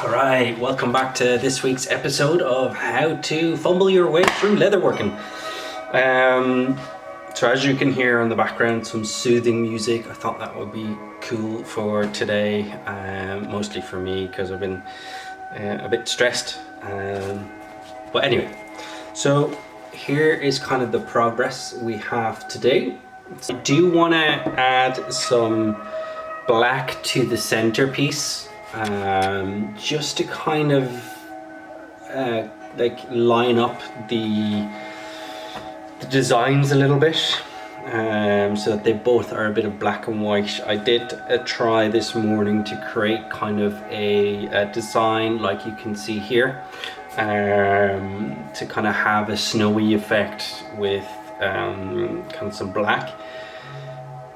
Alright, welcome back to this week's episode of how to fumble your way through leatherworking. So as you can hear in the background, some soothing music. I thought that would be cool for today, mostly for me because I've been a bit stressed. But anyway, so here is kind of the progress we have today. So I do want to add some black to the centerpiece. Just to kind of like line up the designs a little bit, so that they both are a bit of black and white. I did try this morning to create kind of a design like you can see here, to kind of have a snowy effect with kind of some black.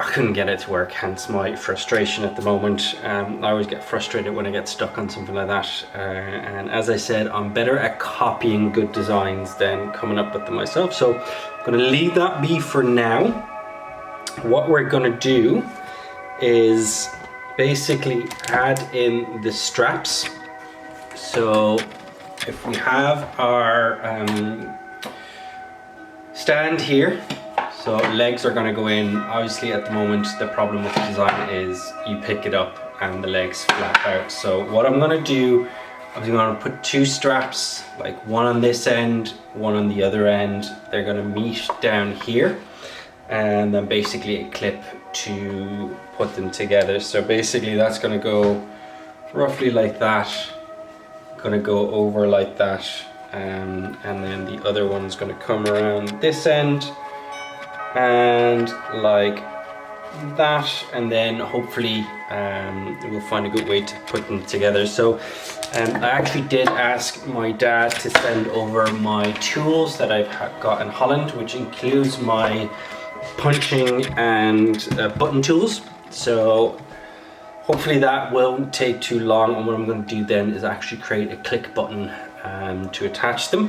I couldn't get it to work, hence my frustration at the moment. I always get frustrated when I get stuck on something like that, and as I said, I'm better at copying good designs than coming up with them myself, so I'm going to leave that be for now. What we're going to do is basically add in the straps. So if we have our stand here, so legs are going to go in. Obviously at the moment the problem with the design is you pick it up and the legs flap out. So what I'm going to do, I'm going to put two straps, like one on this end, one on the other end. They're going to meet down here, and then basically a clip to put them together. So basically that's going to go roughly like that, going to go over like that, and then the other one's going to come around this end and like that, and then hopefully we'll find a good way to put them together. So I actually did ask my dad to send over my tools that I've got in Holland, which includes my punching and button tools. So hopefully that won't take too long, and what I'm going to do then is actually create a click button to attach them.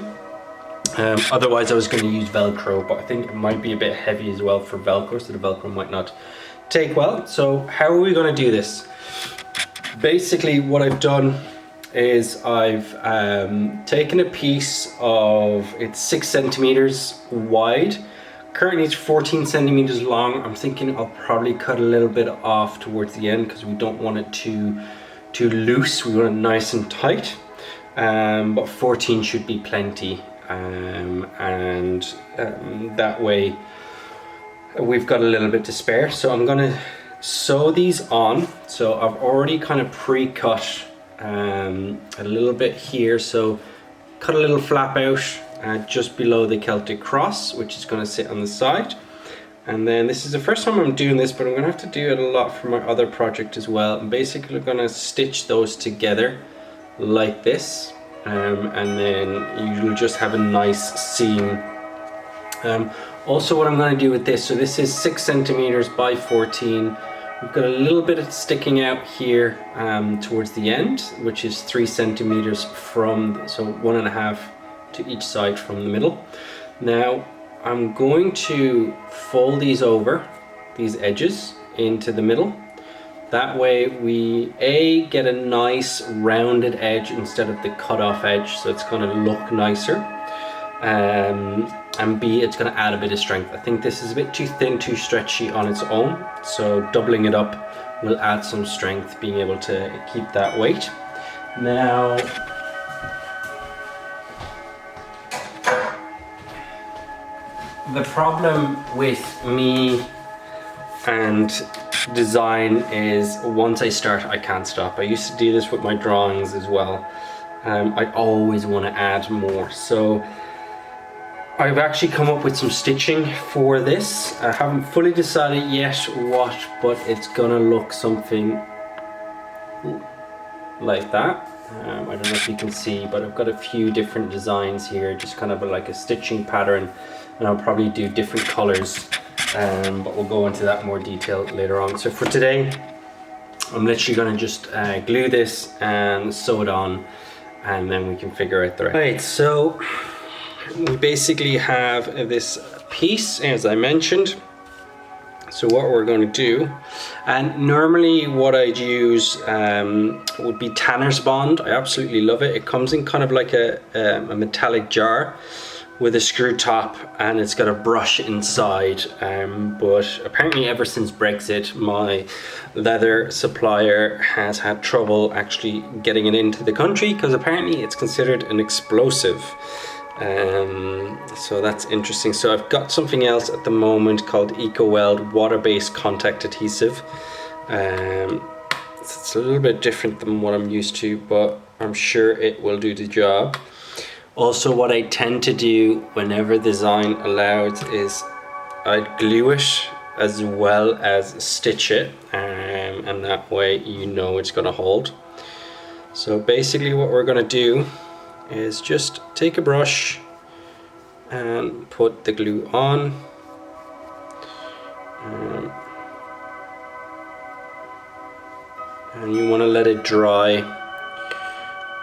Otherwise I was going to use Velcro, but I think it might be a bit heavy as well for Velcro, so the Velcro might not take well. So how are we going to do this? Basically what I've done is I've taken a piece of, it's 6 centimeters wide, currently it's 14 centimeters long. I'm thinking I'll probably cut a little bit off towards the end because we don't want it too loose, we want it nice and tight, but 14 should be plenty. That way we've got a little bit to spare. So I'm gonna sew these on. So I've already kind of pre-cut a little bit here, so cut a little flap out just below the Celtic cross, which is going to sit on the side. And then this is the first time I'm doing this, but I'm gonna have to do it a lot for my other project as well. I'm basically gonna stitch those together like this. And then you'll just have a nice seam. Also what I'm going to do with this, so this is 6 centimeters by 14. We've got a little bit of sticking out here towards the end, which is 3 centimeters from, so 1.5 to each side from the middle. Now I'm going to fold these over, these edges, into the middle. That way we A, get a nice rounded edge instead of the cut off edge, so it's going to look nicer, and B, it's going to add a bit of strength. I think this is a bit too thin, too stretchy on its own, so doubling it up will add some strength, being able to keep that weight. Now the problem with me and design is once I start I can't stop. I used to do this with my drawings as well. I always want to add more, so I've actually come up with some stitching for this. I haven't fully decided yet what, but it's gonna look something like that. I don't know if you can see, but I've got a few different designs here, just kind of like a stitching pattern, and I'll probably do different colors. But we'll go into that more detail later on. So for today, I'm literally going to just glue this and sew it on, and then we can figure out the rest. Right, so we basically have this piece, as I mentioned. So what we're going to do, and normally what I'd use would be Tanner's Bond. I absolutely love it. It comes in kind of like a metallic jar with a screw top, and it's got a brush inside, but apparently ever since Brexit my leather supplier has had trouble actually getting it into the country, because apparently it's considered an explosive. So that's interesting. So I've got something else at the moment called EcoWeld water-based contact adhesive. It's a little bit different than what I'm used to, but I'm sure it will do the job. Also, what I tend to do whenever design allows is I'd glue it as well as stitch it, and that way you know it's going to hold. So basically what we're going to do is just take a brush and put the glue on. And you want to let it dry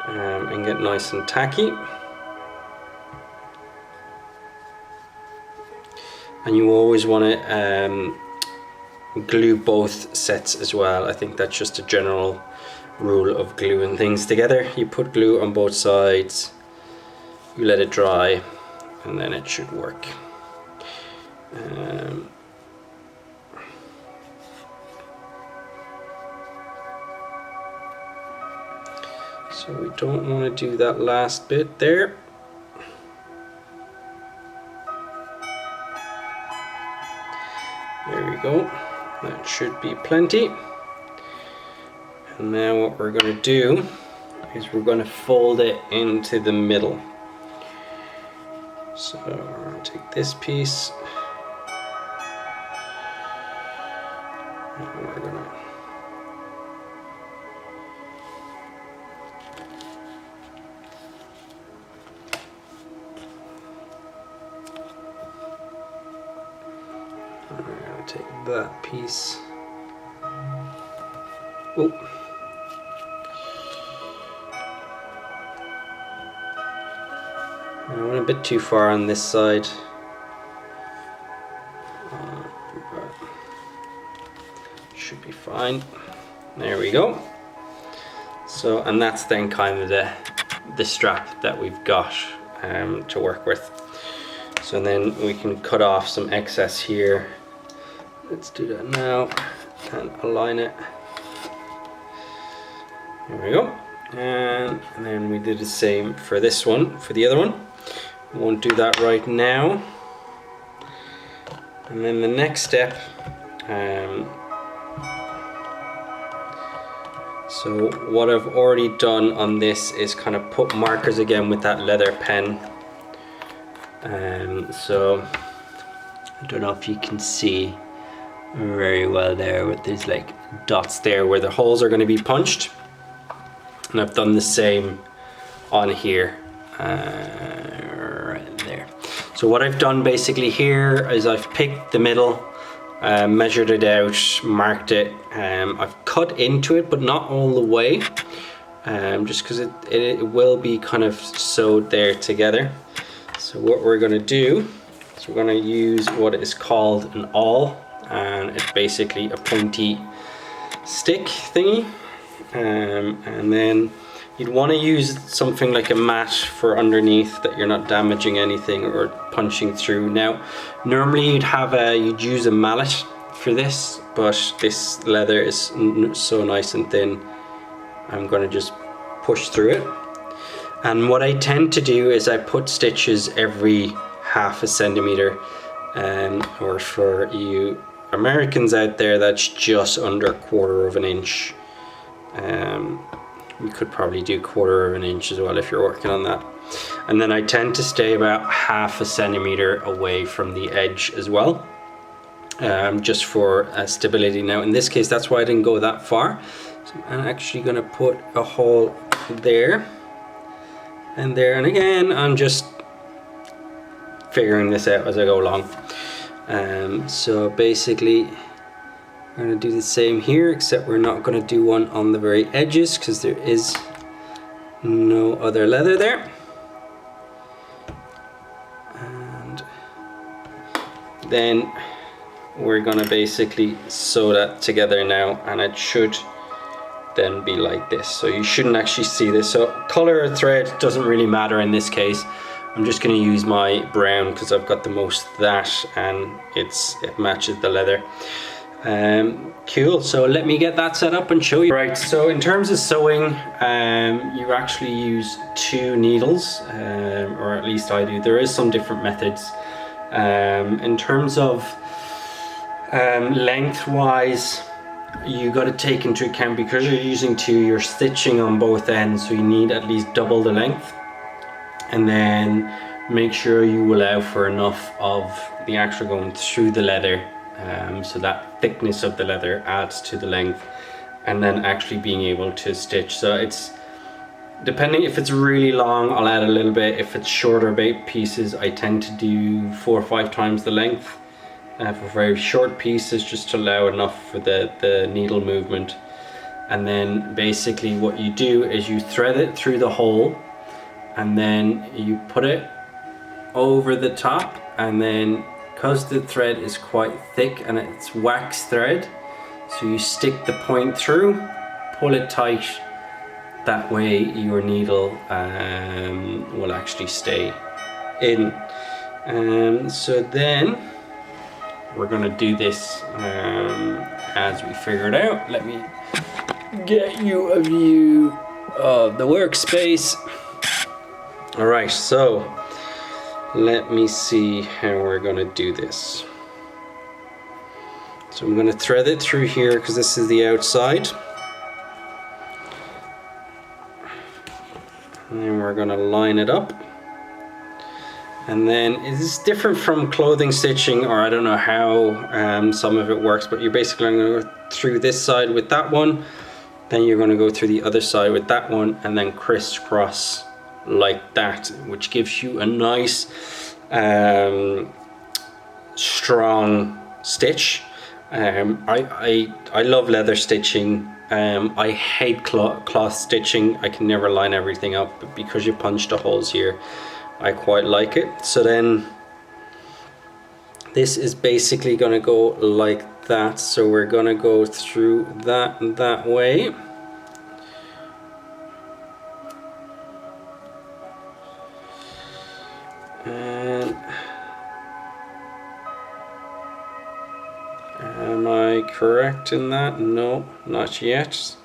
and get nice and tacky. And you always want to glue both sets as well. I think that's just a general rule of gluing things together. You put glue on both sides, you let it dry, and then it should work. So we don't want to do that last bit there. There we go, that should be plenty. And now what we're going to do is we're going to fold it into the middle. So we're going to take this piece and we're going to take that piece. Oh. I went a bit too far on this side. But should be fine. There we go. So, and that's then kind of the strap that we've got to work with. So then we can cut off some excess here. Let's do that now and align it. There we go. And then we do the same for this one, for the other one. We won't do that right now. And then the next step, so what I've already done on this is kind of put markers again with that leather pen. So I don't know if you can see very well there, but there's like dots there where the holes are going to be punched, and I've done the same on here, right there. So what I've done basically here is I've picked the middle, measured it out, marked it. I've cut into it, but not all the way, just because it will be kind of sewed there together. So what we're going to do is we're going to use what is called an awl, and it's basically a pointy stick thingy, and then you'd want to use something like a mat for underneath, that you're not damaging anything or punching through. Now normally you'd use a mallet for this, but this leather is so nice and thin, I'm going to just push through it. And what I tend to do is I put stitches every half a centimeter, or for you Americans out there, that's just under 1/4 of an inch. You could probably do 1/4 of an inch as well if you're working on that. And then I tend to stay about half a centimeter away from the edge as well, just for stability. Now in this case, that's why I didn't go that far. So I'm actually going to put a hole there and there, and again I'm just figuring this out as I go along. So basically I'm going to do the same here, except we're not going to do one on the very edges because there is no other leather there. And then we're gonna basically sew that together now, and it should then be like this. So you shouldn't actually see this. So color of thread doesn't really matter in this case. I'm just going to use my brown because I've got the most that, and it matches the leather. Cool, so let me get that set up and show you. Right, so in terms of sewing, you actually use 2 needles, or at least I do. There is some different methods. In terms of lengthwise, you got to take into account, because you're using 2, you're stitching on both ends, so you need at least double the length. And then make sure you allow for enough of the actual going through the leather, so that thickness of the leather adds to the length, and then actually being able to stitch. So it's depending, if it's really long I'll add a little bit. If it's shorter pieces, I tend to do 4 or 5 times the length for very short pieces, just to allow enough for the needle movement. And then basically what you do is you thread it through the hole, and then you put it over the top, and then because the thread is quite thick and it's wax thread, so you stick the point through, pull it tight, that way your needle will actually stay in. So then we're gonna do this as we figure it out. Let me get you a view of the workspace. All right, so let me see how we're gonna do this. So I'm gonna thread it through here because this is the outside. And then we're gonna line it up. And then it's different from clothing stitching, or I don't know how some of it works, but you're basically gonna go through this side with that one, then you're gonna go through the other side with that one, and then crisscross like that, which gives you a nice strong stitch. I love leather stitching. I hate cloth stitching. I can never line everything up, but because you punch the holes here, I quite like it. So then this is basically going to go like that. So we're going to go through that way. And am I correct in that? No, not yet.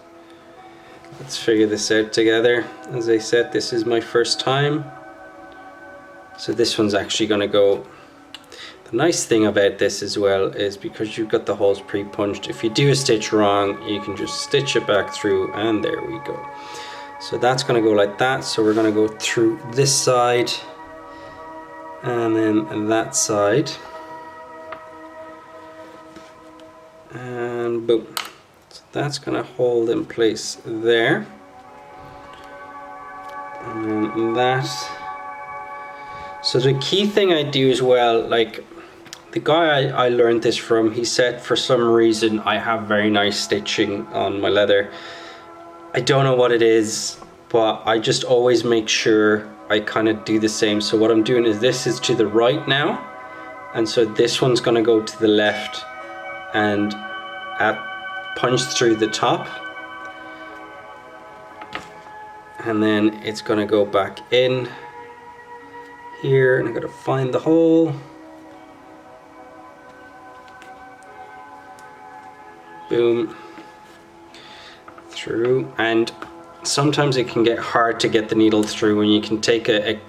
Let's figure this out together. As I said, this is my first time. So this one's actually going to go. The nice thing about this as well is because you've got the holes pre-punched, if you do a stitch wrong, you can just stitch it back through, and there we go. So that's going to go like that. So we're going to go through this side and then that side, and boom. So that's going to hold in place there, and then that. So the key thing I do as well, like the guy I learned this from, he said for some reason I have very nice stitching on my leather. I don't know what it is, but I just always make sure I kind of do the same. So what I'm doing is, this is to the right now, and so this one's going to go to the left and punch through the top, and then it's going to go back in here, and I gotta find the hole. Boom. Through. And sometimes it can get hard to get the needle through, and you can take a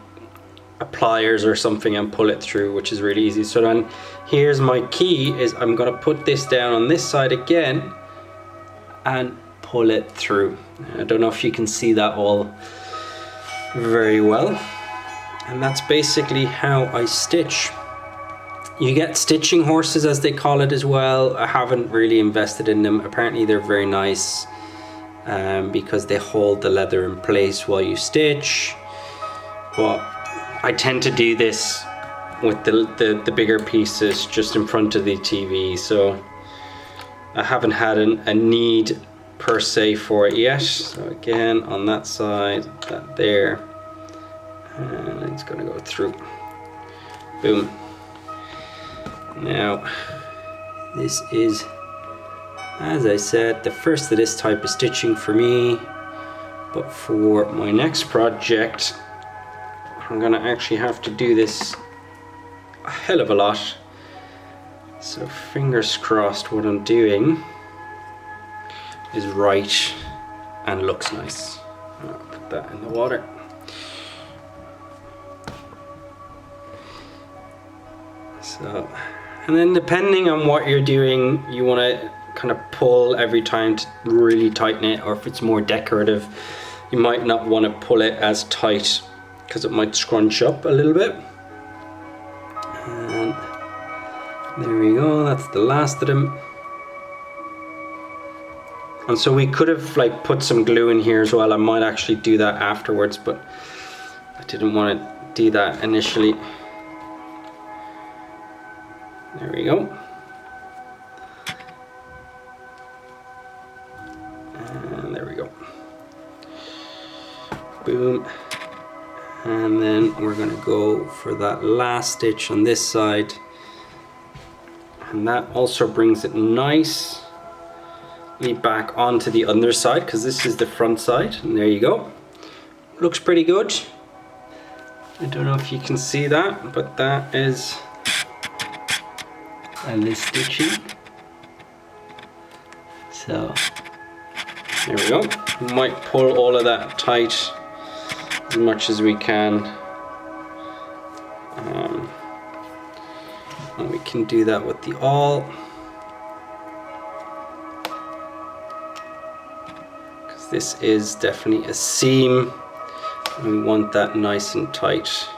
pliers or something and pull it through, which is really easy. So then here's my key, is I'm gonna put this down on this side again and pull it through. I don't know if you can see that all very well. And that's basically how I stitch. You get stitching horses, as they call it, as well. I haven't really invested in them. Apparently they're very nice because they hold the leather in place while you stitch. But I tend to do this with the bigger pieces just in front of the TV. So I haven't had a need per se for it yet. So again, on that side, that there. And it's going to go through. Boom. Now This is, as I said, the first of this type of stitching for me, but for my next project I'm gonna actually have to do this a hell of a lot. So fingers crossed what I'm doing is right and looks nice. I'll put that in the water. So, and then depending on what you're doing, you want to kind of pull every time to really tighten it, or if it's more decorative, you might not want to pull it as tight because it might scrunch up a little bit. And there we go, that's the last of them. And so we could have like put some glue in here as well. I might actually do that afterwards, but I didn't want to do that initially. There we go. And there we go. Boom. And then we're going to go for that last stitch on this side. And that also brings it nicely back onto the underside, because this is the front side. And there you go. Looks pretty good. I don't know if you can see that, but that is a little stitching. So there we go. We might pull all of that tight as much as we can. And we can do that with the awl. Because this is definitely a seam. And we want that nice and tight.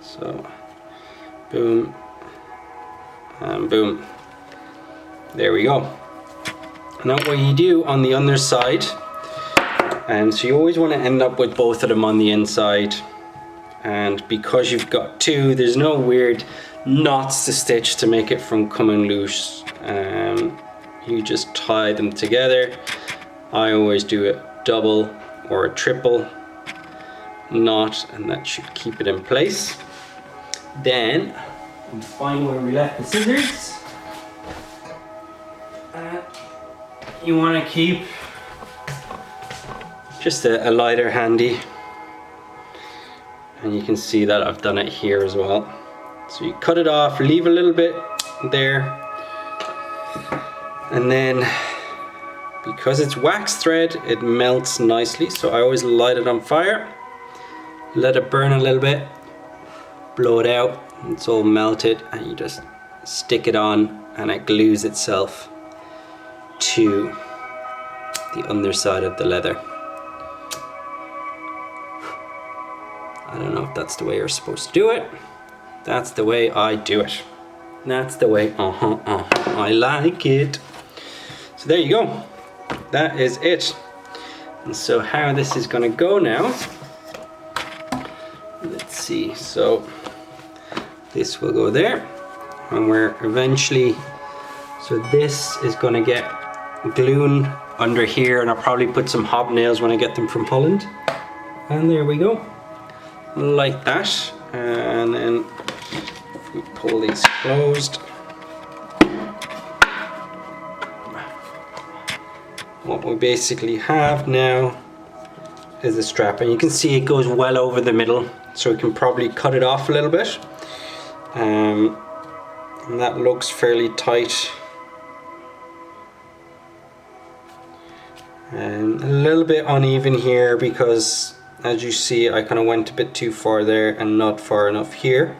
So boom and boom. There we go. Now what you do on the underside, and so you always want to end up with both of them on the inside, and because you've got two, there's no weird knots to stitch to make it from coming loose. You just tie them together. I always do a double or a triple knot, and that should keep it in place. Then we find where we left the scissors. You want to keep just a lighter handy, and you can see that I've done it here as well. So you cut it off, leave a little bit there, and then because it's wax thread, it melts nicely, so I always light it on fire, let it burn a little bit, blow it out, it's all melted, and you just stick it on and it glues itself to the underside of the leather. I don't know if that's the way you're supposed to do it. That's the way I do it. That's the way, I like it. So there you go. That is it. And so how this is gonna go now, let's see. So this will go there, and we're eventually, so this is gonna get glued under here, and I'll probably put some hobnails when I get them from Holland. And there we go, like that. And then if we pull these closed, what we basically have now is a strap, and you can see it goes well over the middle, so we can probably cut it off a little bit. And that looks fairly tight. And a little bit uneven here because, as you see, I kind of went a bit too far there and not far enough here.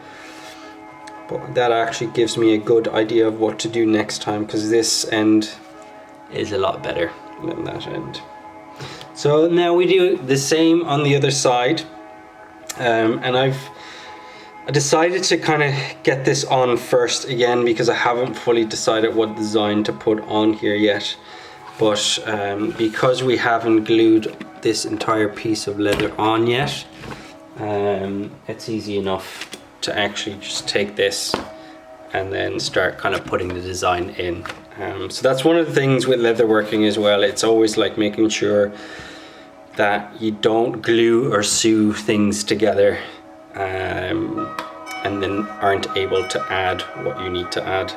But that actually gives me a good idea of what to do next time, because this end is a lot better than that end. So now we do the same on the other side. And I decided to kind of get this on first again, because I haven't fully decided what design to put on here yet. But because we haven't glued this entire piece of leather on yet, it's easy enough to actually just take this and then start kind of putting the design in. So that's one of the things with leatherworking as well. It's always like making sure that you don't glue or sew things together and and then aren't able to add what you need to add.